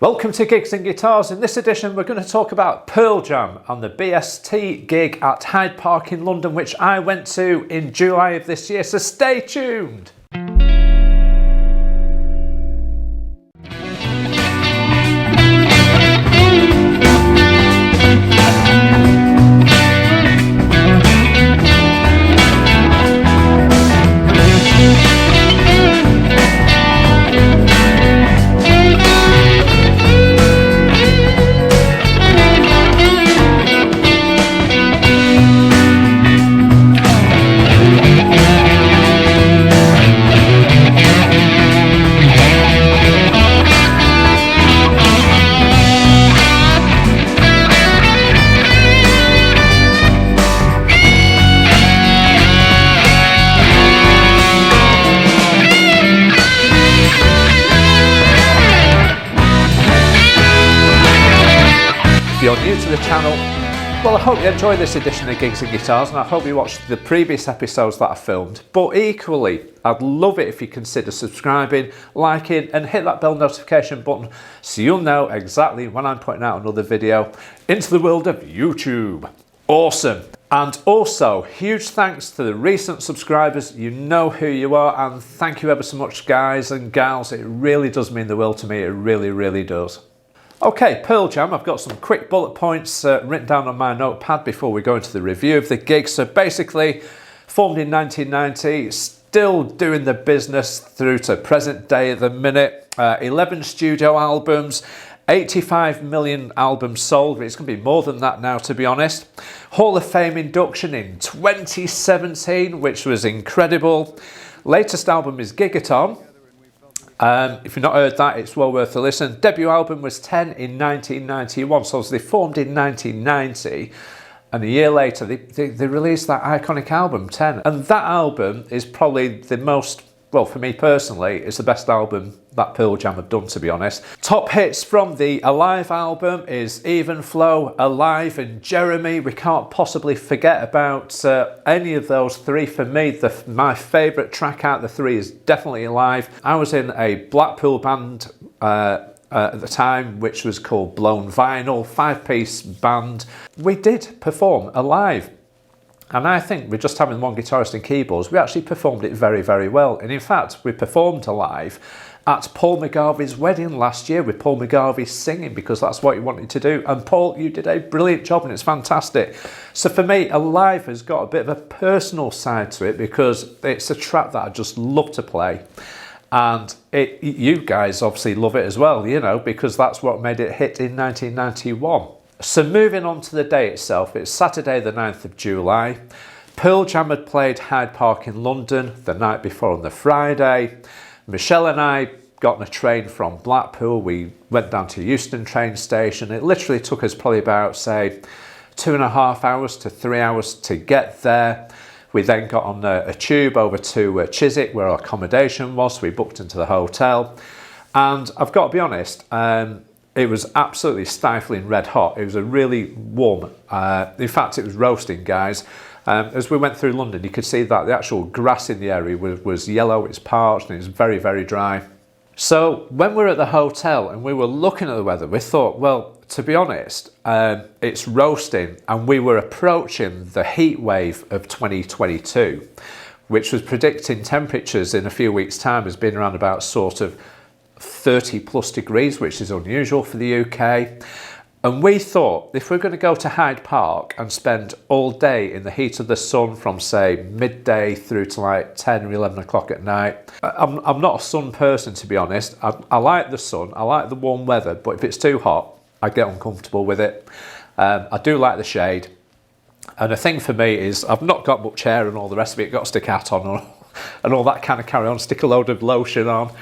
Welcome to Gigs and Guitars. In this edition we're going to talk about Pearl Jam and the BST gig at Hyde Park in London, which I went to in July of this year, so stay tuned. If you're new to the channel, well, I hope you enjoy this edition of Gigs and Guitars, and I hope you watched the previous episodes that I filmed. But equally, I'd love it if you consider subscribing, liking, and hit that bell notification button so you'll know exactly when I'm putting out another video into the world of YouTube. Awesome. And also, huge thanks to the recent subscribers. You know who you are, and thank you ever so much, guys and gals. It really does mean the world to me. It really, really does. Okay, Pearl Jam, I've got some quick bullet points written down on my notepad before we go into the review of the gig. So basically, formed in 1990, still doing the business through to present day at the minute. 11 studio albums, 85 million albums sold. It's going to be more than that now, to be honest. Hall of Fame induction in 2017, which was incredible. Latest album is Gigaton. If you've not heard that, it's well worth a listen. Debut album was 10 in 1991, so they formed in 1990, and a year later they released that iconic album, 10. And that album is probably the most, well, for me personally, it's the best album that Pearl Jam have done, to be honest. Top hits from the Alive album is Even Flow, Alive, and Jeremy. We can't possibly forget about any of those three. For me, my favourite track out of the three is definitely Alive. I was in a Blackpool band at the time, which was called Blown Vinyl, 5-piece band. We did perform Alive. And I think with just having one guitarist and keyboards, we actually performed it very, very well. And in fact, we performed Alive at Paul McGarvey's wedding last year with Paul McGarvey singing, because that's what he wanted to do. And Paul, you did a brilliant job and it's fantastic. So for me, Alive has got a bit of a personal side to it because it's a track that I just love to play. And you guys obviously love it as well, you know, because that's what made it hit in 1991. So moving on to the day itself, it's Saturday the 9th of July. Pearl Jam had played Hyde Park in London the night before on the Friday. Michelle and I got on a train from Blackpool. We went down to Euston train station. It literally took us probably about, say, 2.5 hours to 3 hours to get there. We then got on a tube over to Chiswick, where our accommodation was. So we booked into the hotel. And I've got to be honest, it was absolutely stifling red hot. It was a really warm, in fact it was roasting, guys. As we went through London, you could see that the actual grass in the area was yellow, it's parched, and it was very, very dry. So when we were at the hotel and we were looking at the weather, we thought, well, to be honest, it's roasting, and we were approaching the heat wave of 2022, which was predicting temperatures in a few weeks' time as being around about sort of 30 plus degrees, which is unusual for the UK. And we thought, if we're going to go to Hyde Park and spend all day in the heat of the sun from, say, midday through to like 10 or 11 o'clock at night, I'm not a sun person, to be honest. I like the sun, I like the warm weather, but if it's too hot, I get uncomfortable with it. I do like the shade. And the thing for me is, I've not got much hair and all the rest of it, got to stick a hat on and all that kind of carry on, stick a load of lotion on.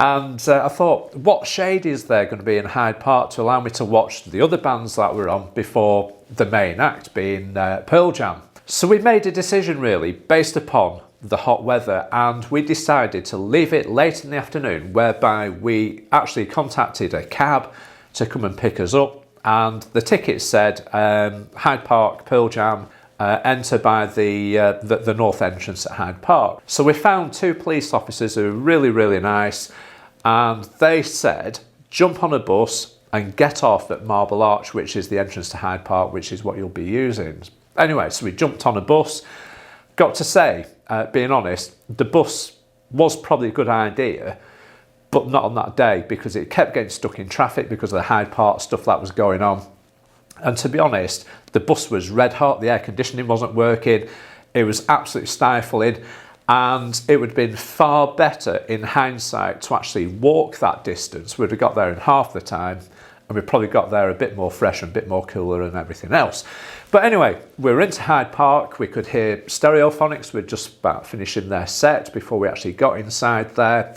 And I thought, what shade is there going to be in Hyde Park to allow me to watch the other bands that were on before the main act, being Pearl Jam? So we made a decision really based upon the hot weather, and we decided to leave it late in the afternoon, whereby we actually contacted a cab to come and pick us up, and the ticket said Hyde Park, Pearl Jam, enter by the north entrance at Hyde Park. So we found two police officers who were really, really nice, and they said jump on a bus and get off at Marble Arch, which is the entrance to Hyde Park, which is what you'll be using. Anyway, so we jumped on a bus. Got to say, being honest, the bus was probably a good idea, but not on that day, because it kept getting stuck in traffic because of the Hyde Park stuff that was going on. And to be honest, the bus was red hot, the air conditioning wasn't working, it was absolutely stifling, and it would have been far better in hindsight to actually walk that distance. We'd have got there in half the time, and we probably got there a bit more fresh and a bit more cooler and everything else. But anyway, we were into Hyde Park. We could hear Stereophonics. We're just about finishing their set before we actually got inside there.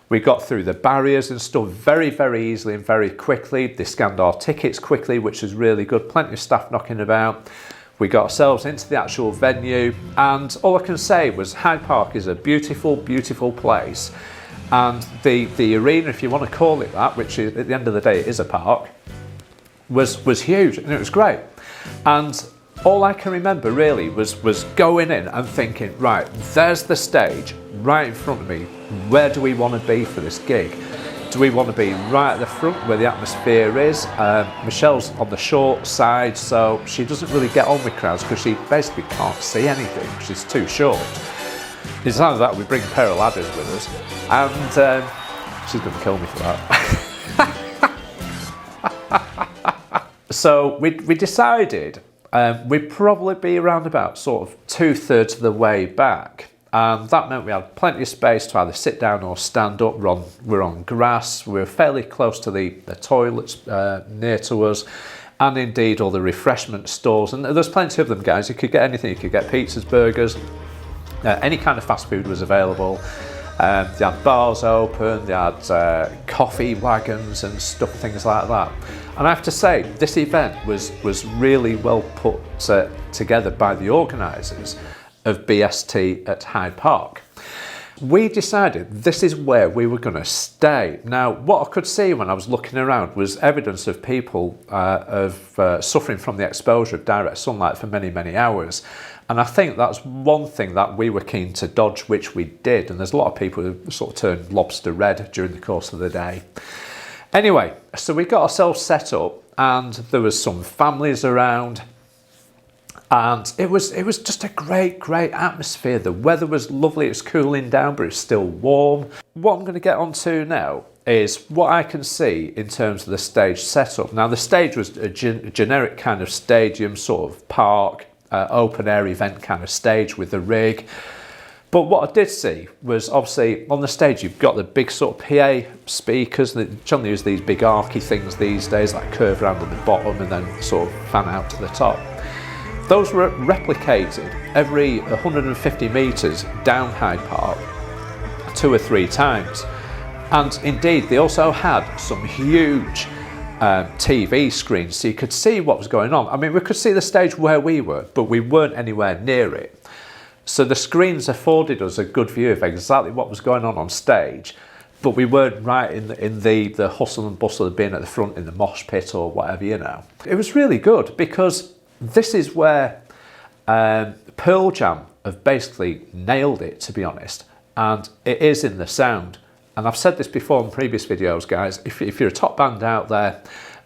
We got through the barriers and stuff very, very easily and very quickly. They scanned our tickets quickly, which was really good. Plenty of staff knocking about. We got ourselves into the actual venue, and all I can say was Hyde Park is a beautiful, beautiful place. And the arena, if you want to call it that, which is, at the end of the day it is a park, was huge, and it was great. And all I can remember really was going in and thinking, right, there's the stage right in front of me. Where do we want to be for this gig? Do we want to be right at the front where the atmosphere is? Michelle's on the short side, so she doesn't really get on with crowds because she basically can't see anything. She's too short. It's either that or we bring a pair of ladders with us, and she's going to kill me for that. So we decided we'd probably be around about sort of 2/3 of the way back. And that meant we had plenty of space to either sit down or stand up. We're on grass. We were fairly close to the toilets near to us, and indeed all the refreshment stores. And there's plenty of them, guys. You could get anything. You could get pizzas, burgers, any kind of fast food was available. They had bars open. They had coffee wagons and stuff, things like that. And I have to say, this event was really well put together by the organisers of BST at Hyde Park. We decided this is where we were going to stay. Now, what I could see when I was looking around was evidence of people suffering from the exposure of direct sunlight for many, many hours. And I think that's one thing that we were keen to dodge, which we did. And there's a lot of people who sort of turned lobster red during the course of the day. Anyway, so we got ourselves set up, and there was some families around. And it was just a great atmosphere. The weather was lovely. It was cooling down, but it's still warm. What I'm going to get onto now is what I can see in terms of the stage setup. Now, the stage was a generic kind of stadium, sort of park, open air event kind of stage with the rig. But what I did see was, obviously, on the stage you've got the big sort of PA speakers. They generally use these big archy things these days, like curve around at the bottom and then sort of fan out to the top. Those were replicated every 150 metres down Hyde Park 2 or 3 times. And indeed, they also had some huge TV screens, so you could see what was going on. I mean, we could see the stage where we were, but we weren't anywhere near it. So the screens afforded us a good view of exactly what was going on stage, but we weren't right in the hustle and bustle of being at the front in the mosh pit or whatever, you know. It was really good because this is where Pearl Jam have basically nailed it, to be honest, and it is in the sound. And I've said this before in previous videos, guys, if you're a top band out there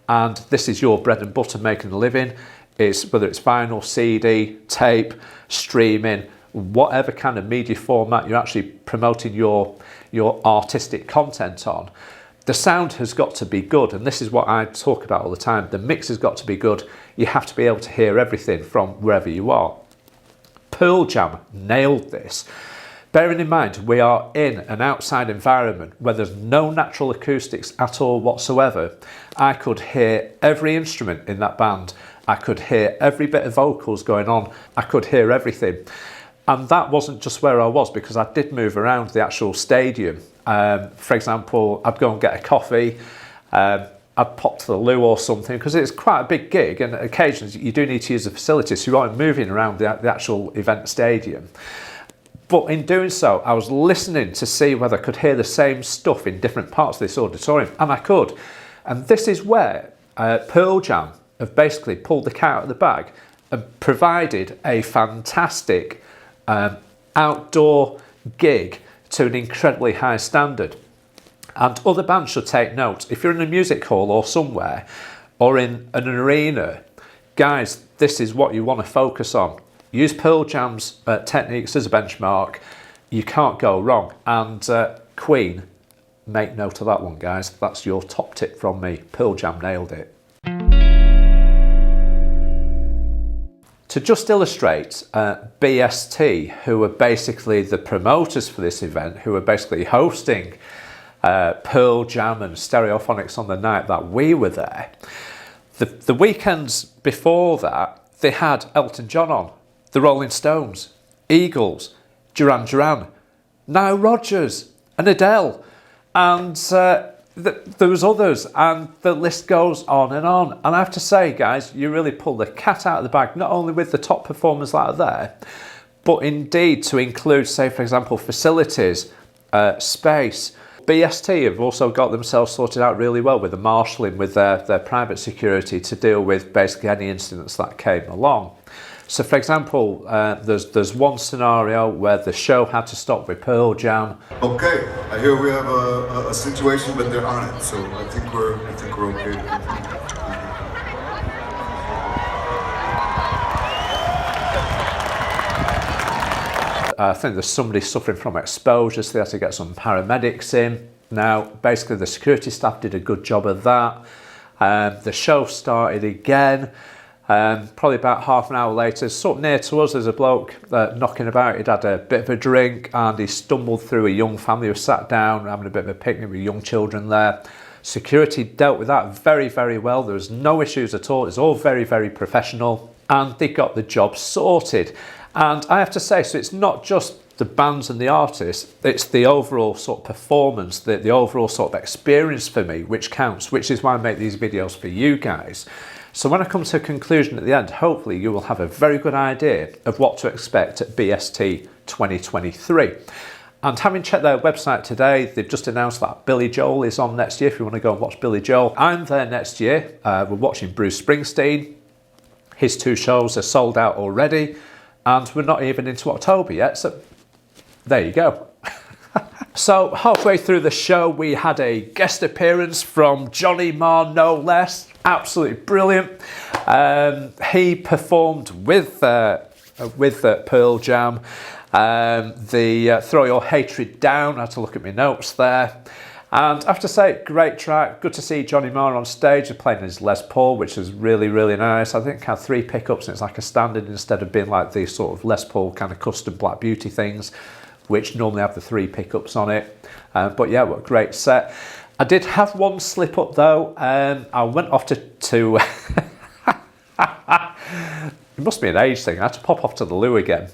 and this is your bread and butter making a living, whether it's vinyl, CD, tape, streaming, whatever kind of media format you're actually promoting your artistic content on, the sound has got to be good. And this is what I talk about all the time. The mix has got to be good. You have to be able to hear everything from wherever you are. Pearl Jam nailed this. Bearing in mind, we are in an outside environment where there's no natural acoustics at all whatsoever. I could hear every instrument in that band. I could hear every bit of vocals going on. I could hear everything. And that wasn't just where I was, because I did move around the actual stadium. For example, I'd go and get a coffee. I'd pop to the loo or something, because it's quite a big gig, and occasionally you do need to use the facilities, so you are moving around the actual event stadium. But in doing so, I was listening to see whether I could hear the same stuff in different parts of this auditorium, and I could. And this is where Pearl Jam have basically pulled the cat out of the bag and provided a fantastic outdoor gig to an incredibly high standard. And other bands should take note. If you're in a music hall or somewhere, or in an arena, guys, this is what you want to focus on. Use Pearl Jam's techniques as a benchmark. You can't go wrong. And Queen, make note of that one, guys. That's your top tip from me. Pearl Jam nailed it. To just illustrate, BST, who are basically the promoters for this event, who are basically hosting Pearl Jam and Stereophonics on the night that we were there, the weekends before that, they had Elton John on, the Rolling Stones, Eagles, Duran Duran, Nile Rodgers and Adele, and there was others, and the list goes on. And I have to say, guys, you really pull the cat out of the bag, not only with the top performers that are there, but indeed to include, say, for example, facilities, space. BST have also got themselves sorted out really well with the marshalling, with their private security to deal with basically any incidents that came along. So, for example, there's one scenario where the show had to stop with Pearl Jam. Okay, I hear we have a situation, but they're on it, so I think we're okay. I think there's somebody suffering from exposure, so they had to get some paramedics in. Now, basically, the security staff did a good job of that. The show started again. Probably about half an hour later, sort of near to us, there's a bloke knocking about. He'd had a bit of a drink and he stumbled through a young family who sat down having a bit of a picnic with young children there. Security dealt with that very, very well. There was no issues at all. It was all very, very professional, and they got the job sorted. And I have to say, so it's not just the bands and the artists, it's the overall sort of performance, the overall sort of experience for me, which counts, which is why I make these videos for you guys. So when I come to a conclusion at the end, hopefully you will have a very good idea of what to expect at BST 2023. And having checked their website today, they've just announced that Billy Joel is on next year, if you want to go and watch Billy Joel. I'm there next year. We're watching Bruce Springsteen. His 2 shows are sold out already, and we're not even into October yet, so there you go. So halfway through the show, we had a guest appearance from Johnny Marr, no less. Absolutely brilliant. He performed with Pearl Jam. The Throw Your Hatred Down. I had to look at my notes there. And I have to say, great track. Good to see Johnny Marr on stage playing his Les Paul, which is really, really nice. I think it had 3 pickups and it's like a standard instead of being like these sort of Les Paul kind of custom Black Beauty things, which normally have the 3 pickups on it. But yeah, what a great set. I did have one slip up though. I went off to it must be an age thing. I had to pop off to the loo again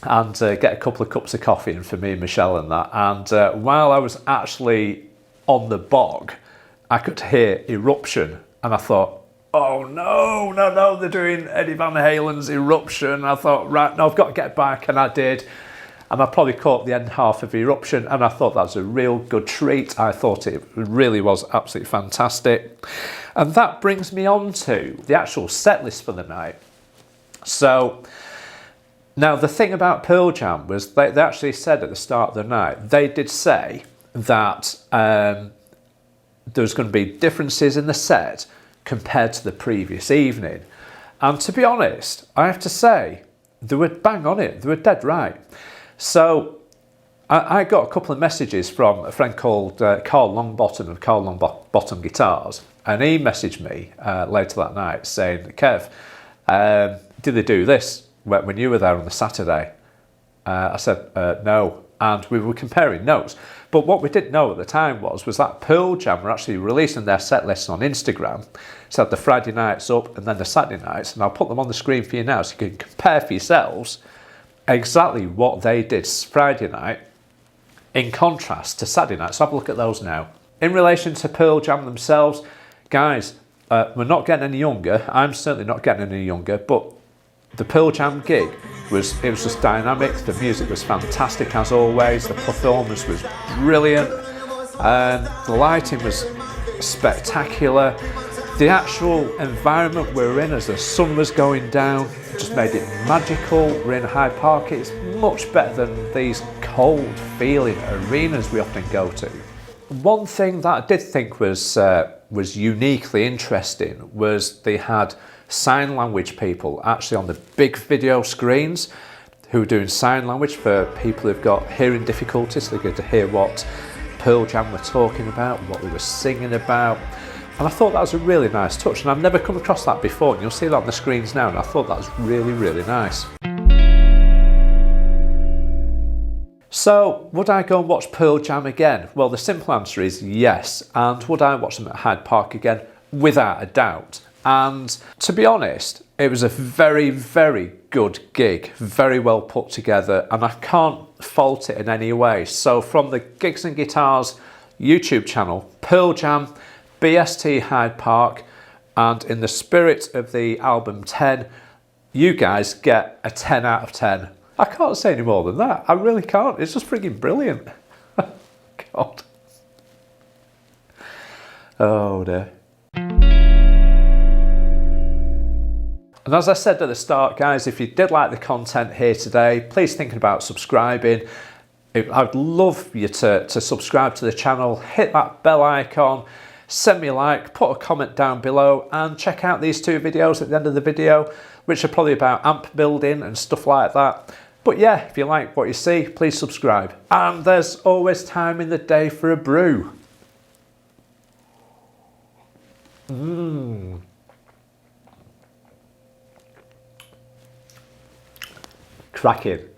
and get a couple of cups of coffee in for me and Michelle and that. And while I was actually on the bog, I could hear Eruption, and I thought, oh no, they're doing Eddie Van Halen's Eruption. I thought, right, no, I've got to get back, and I did. And I probably caught the end half of Eruption, and I thought that was a real good treat. I thought it really was absolutely fantastic. And that brings me on to the actual set list for the night. So, now the thing about Pearl Jam was they actually said at the start of the night, they did say that there's going to be differences in the set compared to the previous evening. And to be honest, I have to say, they were bang on it. They were dead right. So I got a couple of messages from a friend called Carl Longbottom of Carl Longbottom Guitars, and he messaged me later that night saying, Kev, did they do this when you were there on the Saturday? I said, no, and we were comparing notes. But what we didn't know at the time was that Pearl Jam were actually releasing their set lists on Instagram. So the Friday nights up and then the Saturday nights, and I'll put them on the screen for you now so you can compare for yourselves exactly what they did Friday night in contrast to Saturday night. So have a look at those now. In relation to Pearl Jam themselves, guys, we're not getting any younger. I'm certainly not getting any younger, but the Pearl Jam gig was just dynamic. The music was fantastic as always. The performance was brilliant. The lighting was spectacular. The actual environment we were in as the sun was going down just made it magical. We're in Hyde Park. It's much better than these cold feeling arenas we often go to. one thing that I did think was uniquely interesting was they had sign language people actually on the big video screens who were doing sign language for people who've got hearing difficulties, so they get to hear what Pearl Jam were talking about, what they were singing about. And I thought that was a really nice touch, and I've never come across that before, and you'll see that on the screens now, and I thought that was really, really nice. So, would I go and watch Pearl Jam again? Well, the simple answer is yes. And would I watch them at Hyde Park again? Without a doubt. And to be honest, it was a very, very good gig, very well put together, and I can't fault it in any way. So from the Gigs and Guitars YouTube channel, Pearl Jam, BST Hyde Park, and in the spirit of the album 10, you guys get a 10 out of 10. I can't say any more than that. I really can't. It's just freaking brilliant. God. Oh dear. And as I said at the start, guys, if you did like the content here today, please think about subscribing. I'd love you to subscribe to the channel, hit that bell icon, send me a like, put a comment down below, and check out these two videos at the end of the video, which are probably about amp building and stuff like that. But yeah, if you like what you see, please subscribe. And there's always time in the day for a brew. Cracking.